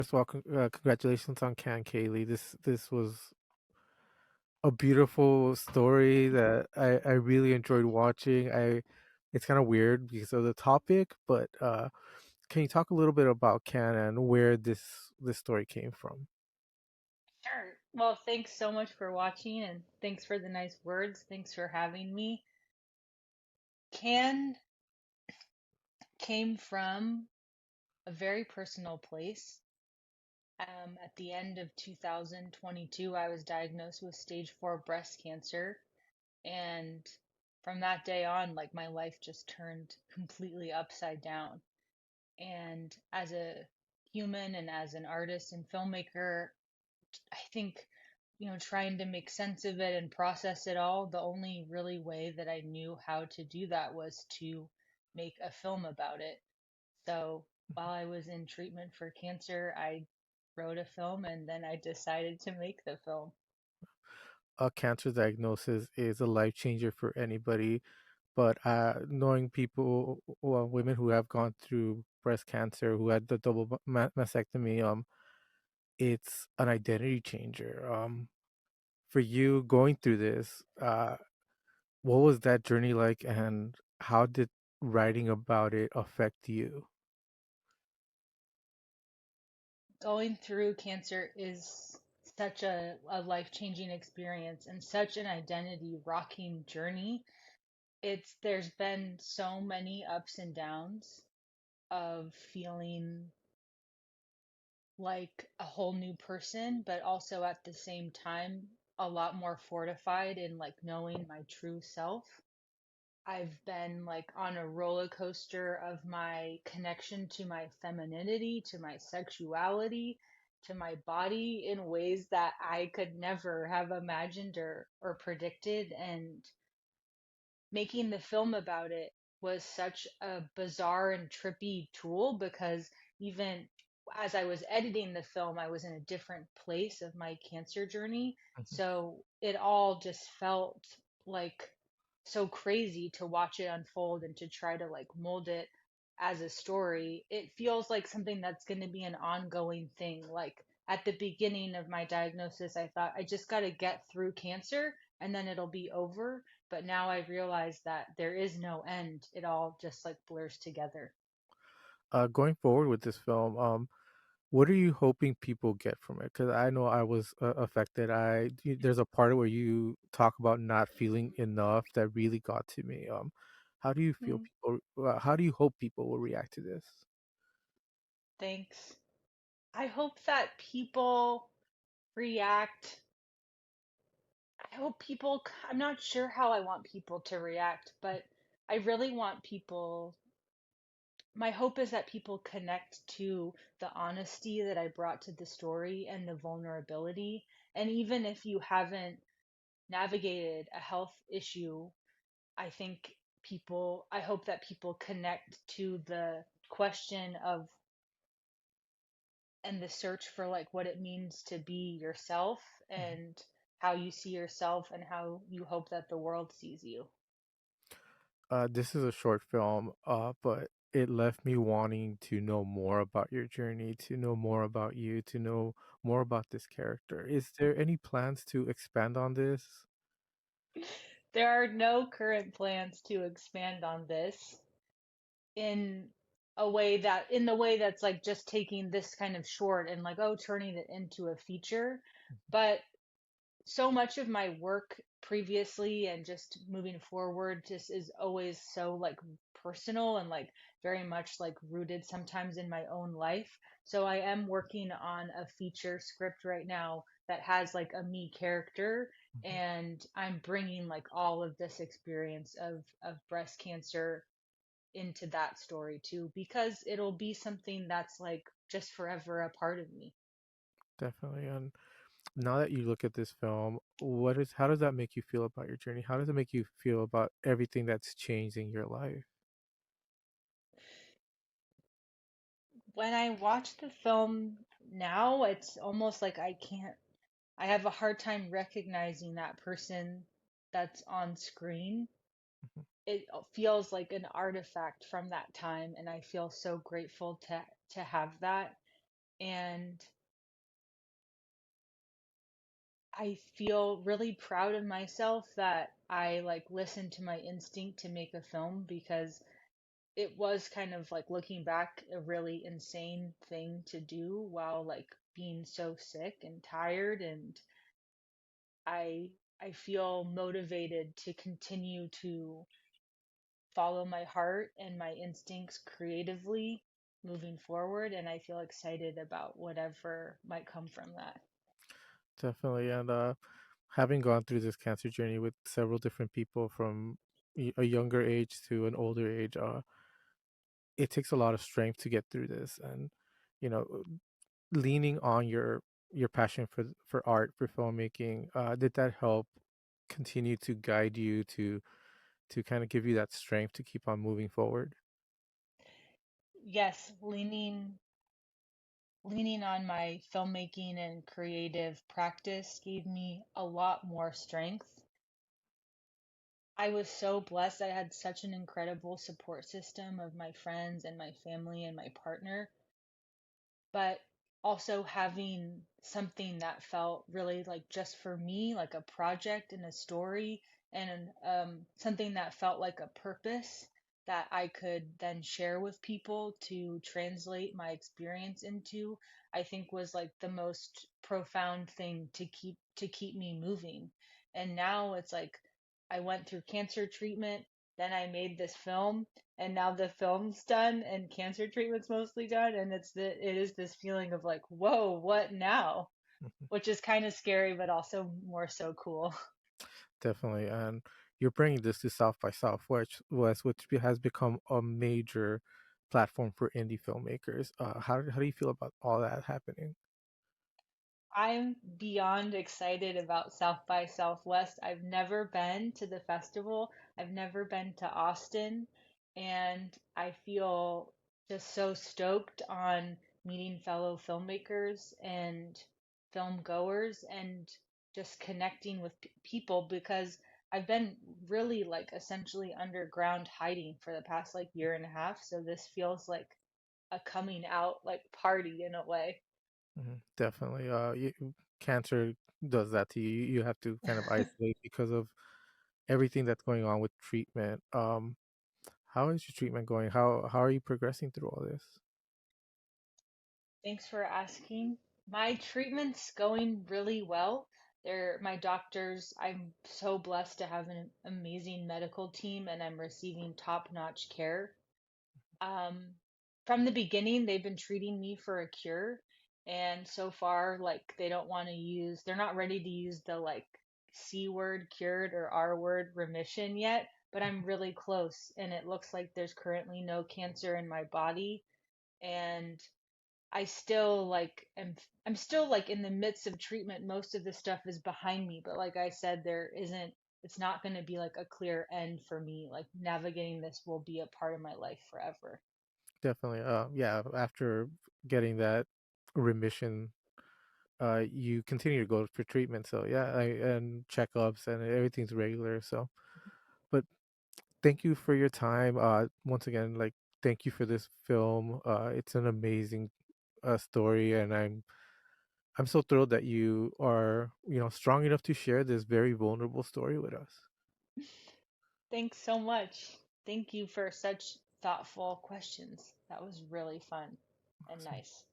First of all, congratulations on Can Kaylee. This was a beautiful story that I really enjoyed watching. It's kind of weird because of the topic, but can you talk a little bit about Can and where this story came from? Sure. Well, thanks so much for watching and thanks for the nice words. Thanks for having me. Can came from a very personal place. At the end of 2022, I was diagnosed with stage 4 breast cancer. And from that day on, like my life just turned completely upside down. And as a human and as an artist and filmmaker, I think, trying to make sense of it and process it all, the only really way that I knew how to do that was to make a film about it. So while I was in treatment for cancer, I wrote a film and then I decided to make the film. A cancer diagnosis is a life changer for anybody, but knowing people, well, women who have gone through breast cancer, who had the double mastectomy, it's an identity changer. For you going through this, what was that journey like, and how did writing about it affect you? Going through cancer is such a life-changing experience and such an identity rocking journey. There's been so many ups and downs of feeling like a whole new person, but also at the same time a lot more fortified in like knowing my true self. I've been like on a roller coaster of my connection to my femininity, to my sexuality, to my body in ways that I could never have imagined or predicted. And making the film about it was such a bizarre and trippy tool because even as I was editing the film, I was in a different place of my cancer journey. Mhm. So it all just felt like so crazy to watch it unfold and to try to like mold it as a story. It feels like something that's going to be an ongoing thing. Like at the beginning of my diagnosis, I thought I just got to get through cancer and then it'll be over, but now I realize that there is no end. It all just like blurs together. Going forward with this film, what are you hoping people get from it? Because I know I was affected. There's a part where you talk about not feeling enough that really got to me. How do you feel Hmm, people? How do you hope people will react to this? thanks. I hope that people react. I hope people, I'm not sure how I want people to react, but I really want people, my hope is that people connect to the honesty that I brought to the story and the vulnerability. And even if you haven't navigated a health issue, I hope that people connect to the question of and the search for like what it means to be yourself and how you see yourself and how you hope that the world sees you. This is a short film, but it left me wanting to know more about your journey, to know more about you, to know more about this character. Is there any plans to expand on this? There are no current plans to expand on this in in the way that's like just taking this kind of short and like, oh, turning it into a feature. But so much of my work previously and just moving forward just is always so like personal and like very much like rooted sometimes in my own life. So I am working on a feature script right now that has like a me character, Mhm. and I'm bringing like all of this experience of breast cancer into that story too, because it'll be something that's like just forever a part of me. Definitely. And now that you look at this film, how does that make you feel about your journey? How does it make you feel about everything that's changed in your life? When I watch the film now, it's almost like I have a hard time recognizing that person that's on screen. Mhm. It feels like an artifact from that time, and I feel so grateful to have that. And I feel really proud of myself that I like listened to my instinct to make a film because it was kind of like looking back a really insane thing to do while like being so sick and tired, and I feel motivated to continue to follow my heart and my instincts creatively moving forward, and I feel excited about whatever might come from that. Definitely. And having gone through this cancer journey with several different people from a younger age to an older age, it takes a lot of strength to get through this. And you know, leaning on your passion for art, for filmmaking, did that help continue to guide you to kind of give you that strength to keep on moving forward? Yes, leaning on my filmmaking and creative practice gave me a lot more strength. I was so blessed. I had such an incredible support system of my friends and my family and my partner, but also having something that felt really like just for me, like a project and a story, and something that felt like a purpose that I could then share with people to translate my experience into, I think was like the most profound thing to keep me moving. And now it's like I went through cancer treatment, then I made this film, and now the film's done and cancer treatment's mostly done, and it is this feeling of like, whoa, what now? Mhm. Which is kind of scary but also more so cool. Definitely. And you're bringing this to South by Southwest, which has become a major platform for indie filmmakers. How do you feel about all that happening? I'm beyond excited about South by Southwest. I've never been to the festival. I've never been to Austin, and I feel just so stoked on meeting fellow filmmakers and film goers and just connecting with people because I've been really like essentially underground hiding for the past like year and a half, so this feels like a coming out like party in a way. Definitely. Cancer does that to you. You have to kind of isolate because of everything that's going on with treatment. How is your treatment going? How are you progressing through all this? Thanks for asking. My treatment's going really well. My doctors, I'm so blessed to have an amazing medical team and I'm receiving top-notch care. Um, from the beginning, they've been treating me for a cure, and so far, like they're not ready to use the like C word cured or R word remission yet, but I'm really close, and it looks like there's currently no cancer in my body, and I still like I'm still like in the midst of treatment. Most of the stuff is behind me, but like I said, it's not going to be like a clear end for me. Like navigating this will be a part of my life forever. Definitely. Yeah. After getting that remission, you continue to go for treatment. So yeah, and checkups and everything's regular. So, but thank you for your time. Once again, like thank you for this film. It's an amazing story, and I'm so thrilled that you are strong enough to share this very vulnerable story with us. Thanks so much. Thank you for such thoughtful questions. That was really fun and Awesome. nice.